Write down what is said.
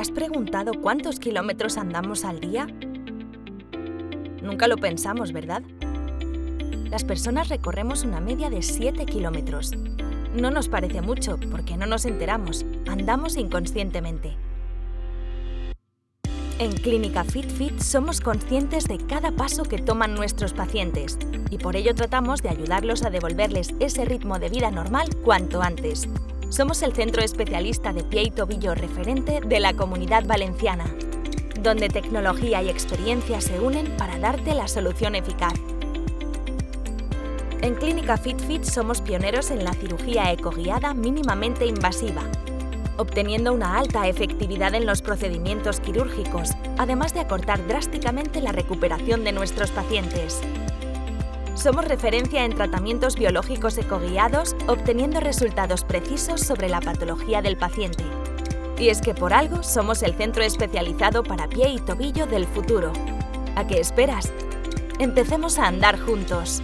has preguntado cuántos kilómetros andamos al día? Nunca lo pensamos, ¿verdad? Las personas recorremos una media de 7 kilómetros. No nos parece mucho porque no nos enteramos, andamos inconscientemente. En Clínica FitFit somos conscientes de cada paso que toman nuestros pacientes y por ello tratamos de ayudarlos a devolverles ese ritmo de vida normal cuanto antes. Somos el centro especialista de pie y tobillo referente de la Comunidad Valenciana, donde tecnología y experiencia se unen para darte la solución eficaz. En Clínica FitFit somos pioneros en la cirugía ecoguiada mínimamente invasiva, obteniendo una alta efectividad en los procedimientos quirúrgicos, además de acortar drásticamente la recuperación de nuestros pacientes. Somos referencia en tratamientos biológicos ecoguiados, obteniendo resultados precisos sobre la patología del paciente. Y es que por algo somos el centro especializado para pie y tobillo del futuro. ¿A qué esperas? Empecemos a andar juntos.